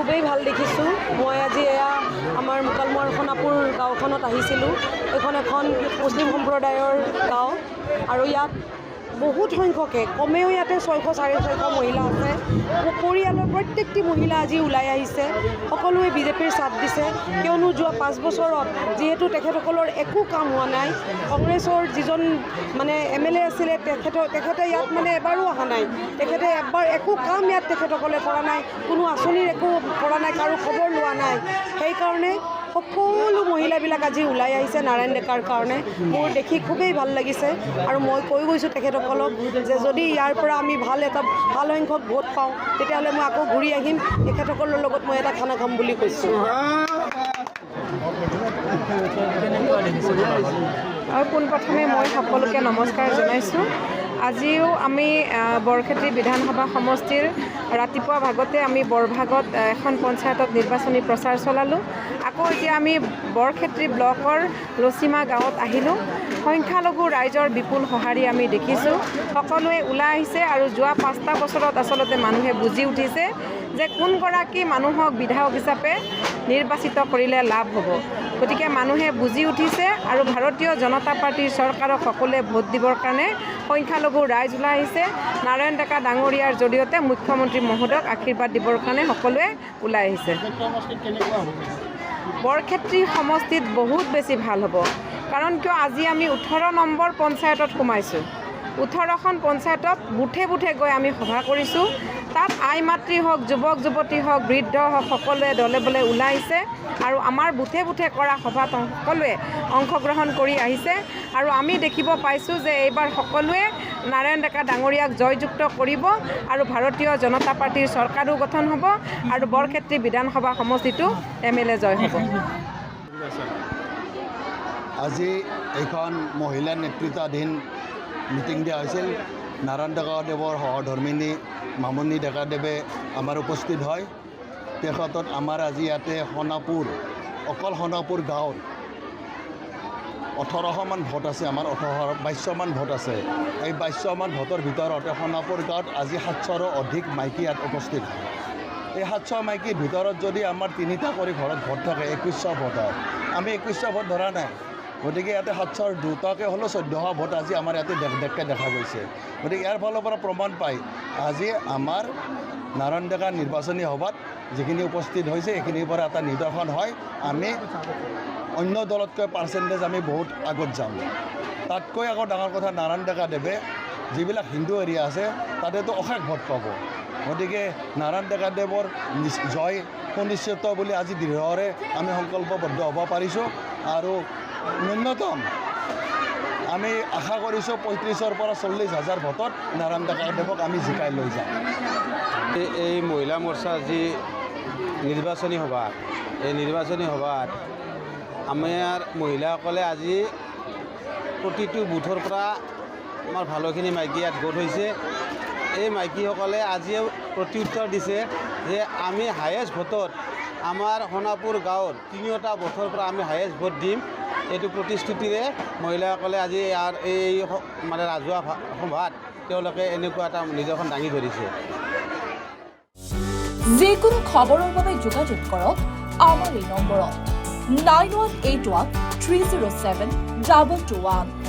খুবেই ভাল দেখিছোঁ। মই আজি এয়া আমাৰ মুকালমুৱাৰ সোণাপুৰ গাঁওখনত আহিছিলোঁ। এইখন এখন মুছলিম সম্প্ৰদায়ৰ গাঁও আৰু ইয়াত বহুত সংখ্যকে কমেও ইয়াতে 600-650 মহিলা আছে। পৰিয়ালৰ প্ৰত্যেকটি মহিলা আজি ওলাই আহিছে। সকলোৱে বিজেপিৰ চাপ দিছে, কিয়নো যোৱা 5 বছৰত যিহেতু তেখেতসকলৰ একো কাম হোৱা নাই। কংগ্ৰেছৰ যিজন MLA আছিলে তেখেতে ইয়াত এবাৰো অহা নাই। তেখেতে এবাৰ একো কাম ইয়াত তেখেতসকলে কৰা নাই, কোনো আঁচনিৰ একো কৰা নাই, কাৰো খবৰ লোৱা নাই। সেইকাৰণে সকলো মহিলাবিলাক আজি ওলাই আহিছে নাৰায়ণ ডেকাৰ কাৰণে। মোৰ দেখি খুবেই ভাল লাগিছে আৰু মই কৈ গৈছোঁ তেখেতসকলক যে যদি ইয়াৰ পৰা আমি ভাল সংখ্যক ভোট পাওঁ তেতিয়াহ'লে মই আকৌ ঘূৰি আহিম, তেখেতসকলৰ লগত মই এটা খানা খাম বুলি কৈছোঁ। আৰু পোনপ্ৰথমে মই সকলোকে নমস্কাৰ জনাইছোঁ। আজিও আমি বৰক্ষেত্ৰী বিধানসভা সমষ্টিৰ ৰাতিপুৱা ভাগতে আমি বৰভাগত এখন পঞ্চায়তত নিৰ্বাচনী প্ৰচাৰ চলালোঁ। আকৌ এতিয়া আমি বৰক্ষেত্ৰী ব্লকৰ লচিমা গাঁৱত আহিলোঁ। সংখ্যালঘু ৰাইজৰ বিপুল সঁহাৰি আমি দেখিছোঁ। সকলোৱে ওলাই আহিছে আৰু যোৱা 5টা বছৰত আচলতে মানুহে বুজি উঠিছে যে কোনগৰাকী মানুহক বিধায়ক হিচাপে নিৰ্বাচিত কৰিলে লাভ হ'ব। গতিকে মানুহে বুজি উঠিছে আৰু ভাৰতীয় জনতা পাৰ্টীৰ চৰকাৰক সকলোৱে ভোট দিবৰ কাৰণে সংখ্যালঘু ৰাইজ ওলাই আহিছে। নাৰায়ণ ডেকা ডাঙৰীয়াৰ জৰিয়তে মুখ্যমন্ত্ৰী মহোদয়ক আশীৰ্বাদ দিবৰ কাৰণে সকলোৱে ওলাই আহিছে। বৰক্ষেত্ৰী সমষ্টিত বহুত বেছি ভাল হ'ব, কাৰণ কিয় আজি আমি 18 নম্বৰ পঞ্চায়তত সোমাইছোঁ। 18খন পঞ্চায়তত বুথে বুথে গৈ আমি সভা কৰিছোঁ। তাত আই মাতৃ হওক, যুৱক যুৱতী হওক, বৃদ্ধ হওক, সকলোৱে দলে বলে ওলাই আহিছে আৰু আমাৰ বুথে বুথে কৰা সভাত সকলোৱে অংশগ্ৰহণ কৰি আহিছে। আৰু আমি দেখিব পাইছোঁ যে এইবাৰ সকলোৱে নাৰায়ণ ডেকা ডাঙৰীয়াক জয়যুক্ত কৰিব আৰু ভাৰতীয় জনতা পাৰ্টীৰ চৰকাৰো গঠন হ'ব আৰু বৰক্ষেত্ৰী বিধানসভা সমষ্টিটো MLA জয় হ'ব। আজি এইখন মহিলা নেতৃত্বাধীন মিটিং দিয়া হৈছিল। নাৰায়ণ ডেকাদেৱৰ সহধৰ্মিনী মামণি ডেকাদেৱে আমাৰ উপস্থিত হয়। তেখেতত আমাৰ আজি ইয়াতে অকল সোণাপুৰ গাঁৱৰ 1800মান ভোট আছে। আমাৰ 2200মান ভোট আছে। এই 2200মান ভোটৰ ভিতৰত সোণাপুৰ গাঁৱত আজি 700ৰো অধিক মাইকী ইয়াত উপস্থিত হয়। এই 700 মাইকীৰ ভিতৰত যদি আমাৰ 3টা কৰি ঘৰত ভোট থাকে 2100 ভোট হয়। আমি 2100 ভোট ধৰা নাই। গতিকে ইয়াতে 700ৰ 2টাকৈ হ'লেও 1400 ভোট আজি আমাৰ ইয়াতে দেখা গৈছে। গতিকে ইয়াৰ ফালৰ পৰা প্ৰমাণ পাই আজি আমাৰ নাৰায়ণ ডেকা নিৰ্বাচনী সভাত যিখিনি উপস্থিত হৈছে সেইখিনিৰ পৰা এটা নিদৰ্শন হয় আমি অন্য দলতকৈ পাৰ্চেণ্টেজ আমি বহুত আগত যাম। তাতকৈ আকৌ ডাঙৰ কথা নাৰায়ণ ডেকাদেৱে যিবিলাক হিন্দু এৰিয়া আছে তাতেতো অশেষ ভোট পাব। গতিকে নাৰায়ণ ডেকাদেৱৰ জয় সুনিশ্চিত বুলি আজি দৃঢ়ৰে আমি সংকল্পবদ্ধ হ'ব পাৰিছোঁ আৰু ন্যূনতম আমি আশা কৰিছোঁ 35,000 পৰা 40,000 ভোটত নাৰায়ণ ডেকাদেৱক আমি জিকাই লৈ যাম। এই মহিলা মৰ্চাৰ যি নিৰ্বাচনী সভা, এই নিৰ্বাচনী সভাত আমাৰ মহিলাসকলে আজি প্ৰতিটো বুথৰ পৰা আমাৰ ভালেখিনি মাইকী ইয়াত গোট হৈছে। এই মাইকীসকলে আজিও প্ৰত্যুত্তৰ দিছে যে আমি হায়েষ্ট ভোটত আমাৰ সোণাপুৰ গাঁৱৰ 3টা বুথৰ পৰা আমি হায়েষ্ট ভোট দিম। এইটো প্ৰতিশ্ৰুতিৰে মহিলাসকলে আজি এই ৰাজহুৱা সভাত তেওঁলোকে এনেকুৱা এটা নিজৰখন দাঙি ধৰিছে। যিকোনো খবৰৰ বাবে যোগাযোগ কৰক আমাৰ এই নম্বৰত 9181 307 221।